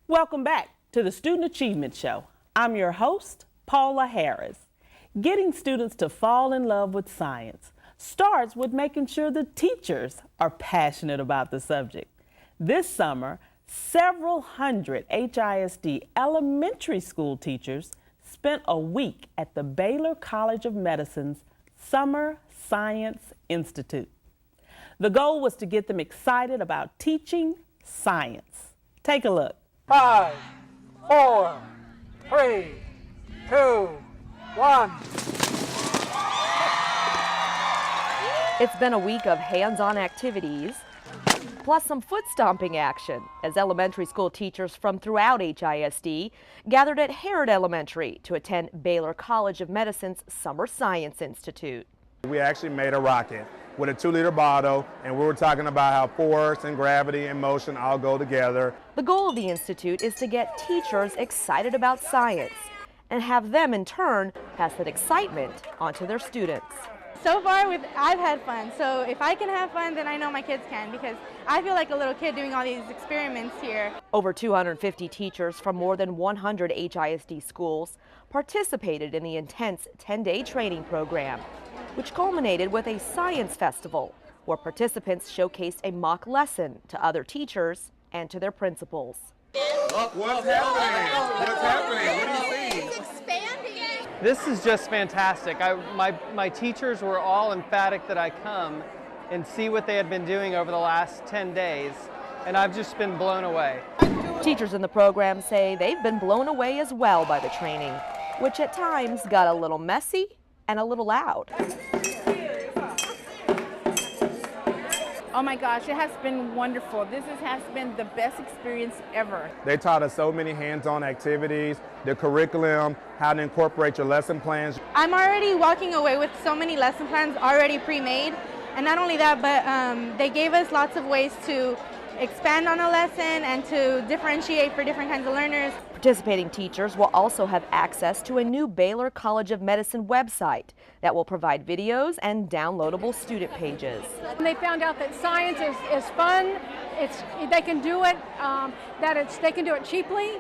Welcome back to the Student Achievement Show. I'm your host, Paula Harris. Getting students to fall in love with science starts with making sure the teachers are passionate about the subject. This summer, several hundred HISD elementary school teachers spent a week at the Baylor College of Medicine's Summer Science Institute. The goal was to get them excited about teaching science. Take a look. 5, 4, 3, 2, 1. It's been a week of hands-on activities, plus some foot stomping action as elementary school teachers from throughout HISD gathered at Harrod Elementary to attend Baylor College of Medicine's Summer Science Institute. We actually made a rocket with a 2-liter bottle, and we were talking about how force and gravity and motion all go together. The goal of the institute is to get teachers excited about science and have them in turn pass that excitement onto their students. So far, I've had fun, so if I can have fun, then I know my kids can, because I feel like a little kid doing all these experiments here. Over 250 teachers from more than 100 HISD schools participated in the intense 10-day training program, which culminated with a science festival where participants showcased a mock lesson to other teachers and to their principals. What's happening? What's happening? What do you see? It's expanding. This is just fantastic. My teachers were all emphatic that I come and see what they had been doing over the last 10 days, and I've just been blown away. Teachers in the program say they've been blown away as well by the training, which at times got a little messy and a little loud. Oh my gosh, it has been wonderful. This has been the best experience ever. They taught us so many hands-on activities, the curriculum, how to incorporate your lesson plans. I'm already walking away with so many lesson plans already pre-made, and not only that, but they gave us lots of ways to expand on a lesson and to differentiate for different kinds of learners. Participating teachers will also have access to a new Baylor College of Medicine website that will provide videos and downloadable student pages. They found out that science is fun. They can do it. They can do it cheaply.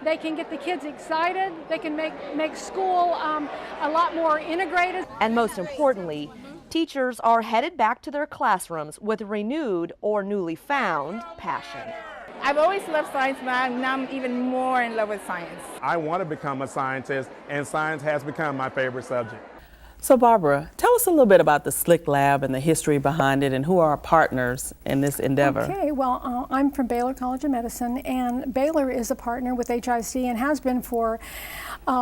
They can get the kids excited. They can make school a lot more integrated. And most importantly, teachers are headed back to their classrooms with renewed or newly found passion. I've always loved science, but now I'm even more in love with science. I want to become a scientist, and science has become my favorite subject. So Barbara, tell us a little bit about the SLIC Lab and the history behind it and who are our partners in this endeavor. Okay, well, I'm from Baylor College of Medicine, and Baylor is a partner with HISD and has been for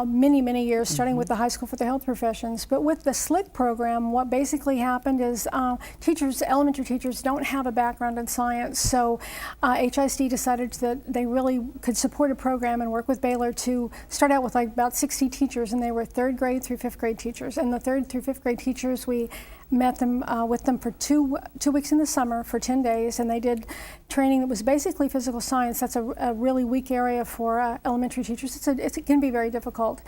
many, many years, starting with the High School for the Health Professions. But with the SLIC program, what basically happened is elementary teachers don't have a background in science, so HISD decided that they really could support a program and work with Baylor to start out with like about 60 teachers, and they were 3rd grade through 5th grade teachers. And the 3rd through 5th grade teachers, we met them with them for two weeks in the summer for 10 days, and they did training that was basically physical science. That's a really weak area for elementary teachers. It can be very difficult.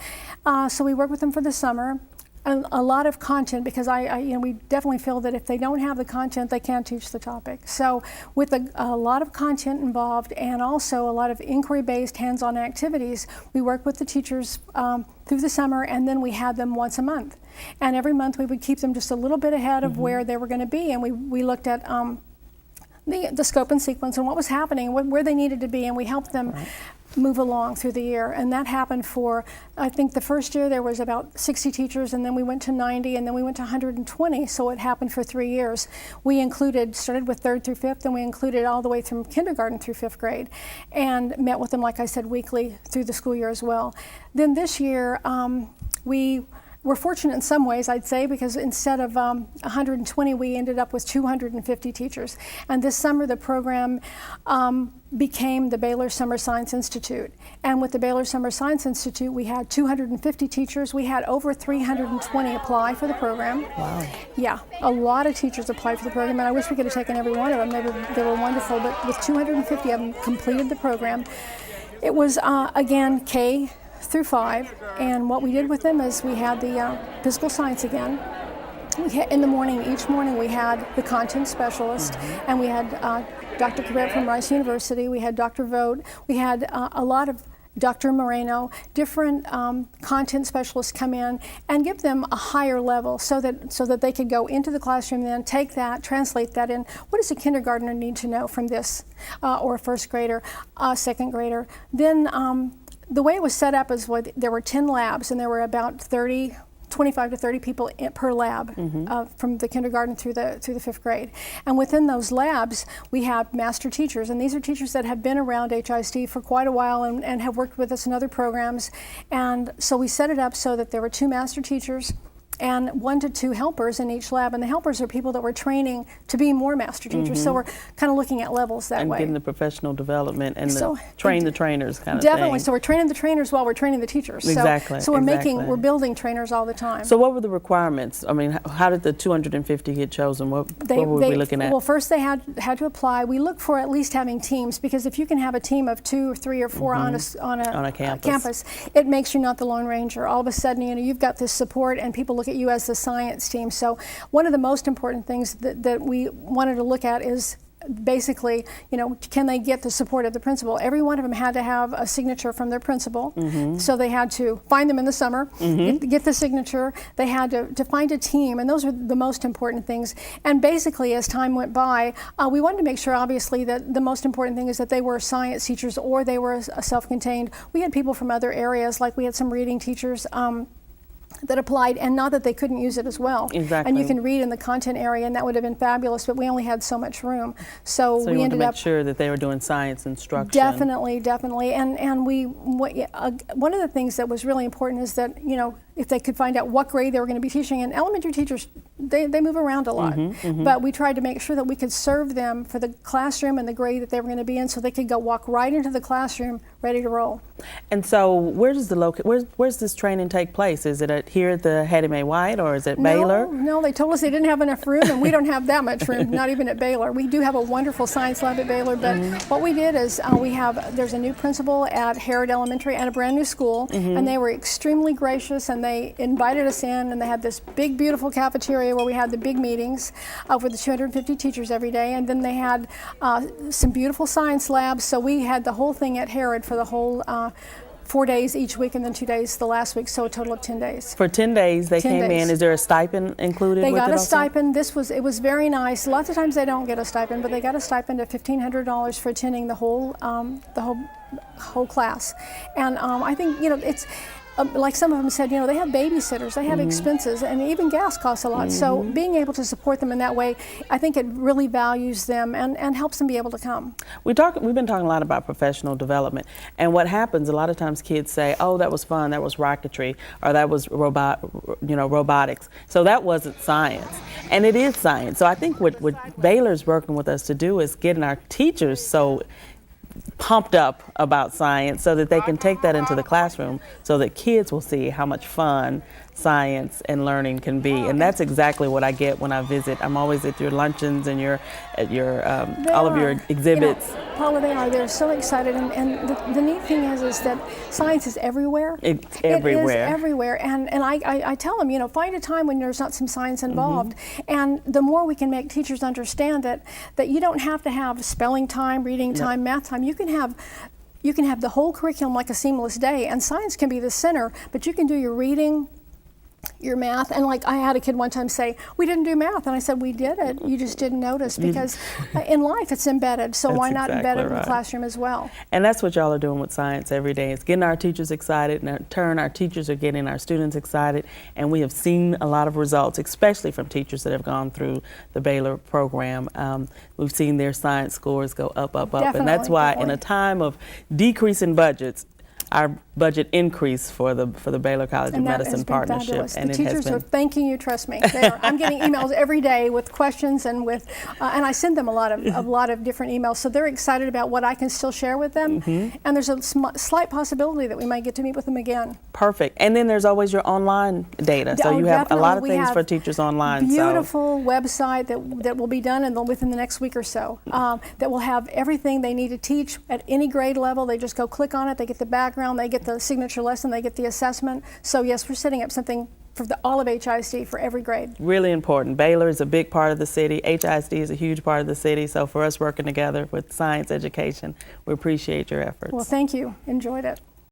So we worked with them for the summer. A lot of content, because we definitely feel that if they don't have the content, they can't teach the topic. So with a lot of content involved and also a lot of inquiry-based hands-on activities, we worked with the teachers through the summer, and then we had them once a month. And every month we would keep them just a little bit ahead of where they were going to be, and we looked at the scope and sequence and what was happening, where they needed to be, and we helped them move along through the year. And that happened for, I think the first year there was about 60 teachers, and then we went to 90, and then we went to 120, so it happened for 3 years. We started with 3rd through 5th, and we included all the way from kindergarten through 5th grade, and met with them, like I said, weekly through the school year as well. Then this year, we're fortunate in some ways, I'd say, because instead of 120, we ended up with 250 teachers. And this summer, the program became the Baylor Summer Science Institute. And with the Baylor Summer Science Institute, we had 250 teachers. We had over 320 apply for the program. Wow. Yeah, a lot of teachers applied for the program, and I wish we could have taken every one of them. They were wonderful, but with 250 of them completed the program. It was, again, K through 5, and what we did with them is we had the physical science again. In the morning, each morning we had the content specialist, and we had Dr. Cabret from Rice University, we had Dr. Vogt, we had a lot of Dr. Moreno, different content specialists come in and give them a higher level so that they could go into the classroom, then take that, translate that in. What does a kindergartner need to know from this, or a first grader, second grader? Then the way it was set up is there were 10 labs, and there were about 25 to 30 people per lab, from the kindergarten through the 5th grade. And within those labs, we have master teachers, and these are teachers that have been around HISD for quite a while and have worked with us in other programs. And so we set it up so that there were 2 master teachers and 1 to 2 helpers in each lab, and the helpers are people that we're training to be more master teachers. So we're kind of looking at levels that way. And getting the professional development and train the trainers kind of definitely. thing. So we're training the trainers while we're training the teachers. Exactly. So we're building trainers all the time. So what were the requirements? I mean, how did the 250 get chosen? What were we looking at? Well, first they had to apply. We look for at least having teams, because if you can have a team of 2 or 3 or 4 on a campus, it makes you not the Lone Ranger. All of a sudden, you've got this support, and people look at you as the science team. So one of the most important things that we wanted to look at is basically, can they get the support of the principal? Every one of them had to have a signature from their principal. So they had to find them in the summer, get the signature. They had to find a team, and those are the most important things. And basically, as time went by, we wanted to make sure, obviously, that the most important thing is that they were science teachers or they were self-contained. We had people from other areas, like we had some reading teachers that applied, and not that they couldn't use it as well. Exactly. And you can read in the content area, and that would have been fabulous, but we only had so much room. So we you wanted ended to make up sure that they were doing science instruction. Definitely. And one of the things that was really important is that, if they could find out what grade they were going to be teaching, and elementary teachers, they move around a lot. But we tried to make sure that we could serve them for the classroom and the grade that they were going to be in, so they could go walk right into the classroom ready to roll. And so where's this training take place? Is it here at the Hattie Mae White, or is it Baylor? No, they told us they didn't have enough room, and we don't have that much room, not even at Baylor. We do have a wonderful science lab at Baylor, but what we did is there's a new principal at Harrod Elementary and a brand new school, and they were extremely gracious, and they invited us in, and they had this big, beautiful cafeteria where we had the big meetings with the 250 teachers every day, and then they had some beautiful science labs, so we had the whole thing at Harrod for the whole 4 days each week, and then 2 days the last week, so a total of 10 days. For 10 days they came in. Is there a stipend included with it? They got a also? stipend. It was very nice. Lots of times they don't get a stipend, but they got a stipend of $1,500 for attending the whole class. And I think it's like some of them said, they have babysitters, they have expenses, and even gas costs a lot. So being able to support them in that way, I think it really values them and helps them be able to come. We've been talking a lot about professional development, and what happens a lot of times, kids say, "Oh, that was fun, that was rocketry, or that was robotics." So that wasn't science, and it is science. So I think what Baylor's working with us to do is getting our teachers so pumped up about science so that they can take that into the classroom, so that kids will see how much fun science and learning can be. And that's exactly what I get when I visit. I'm always at your luncheons and all of your exhibits. Paula, they're so excited, and the neat thing is that science is everywhere. It's everywhere. It is everywhere, and I tell them, find a time when there's not some science involved, and the more we can make teachers understand that you don't have to have spelling time, reading time, math time. You can have the whole curriculum like a seamless day, and science can be the center, but you can do your reading, your math, and like I had a kid one time say, "We didn't do math," and I said, "We did it. You just didn't notice," because in life it's embedded. So why not embed it in the classroom as well? And that's what y'all are doing with science every day. It's getting our teachers excited, and in turn, our teachers are getting our students excited. And we have seen a lot of results, especially from teachers that have gone through the Baylor program. We've seen their science scores go up, and that's why in a time of decreasing budgets, our budget increased for the Baylor College of Medicine partnership. Fabulous. And the teachers are thanking you. Trust me, they are. I'm getting emails every day with questions and and I send them a lot of different emails. So they're excited about what I can still share with them. And there's a slight possibility that we might get to meet with them again. Perfect. And then there's always your online data. So you have a lot of things for teachers online. Beautiful website that will be done within the next week or so. That will have everything they need to teach at any grade level. They just go click on it. They get the background. They get the signature lesson. They get the assessment. So yes, we're setting up something for all of HISD, for every grade. Really important. Baylor is a big part of the city. HISD is a huge part of the city. So for us working together with science education, we appreciate your efforts. Well, thank you. Enjoyed it.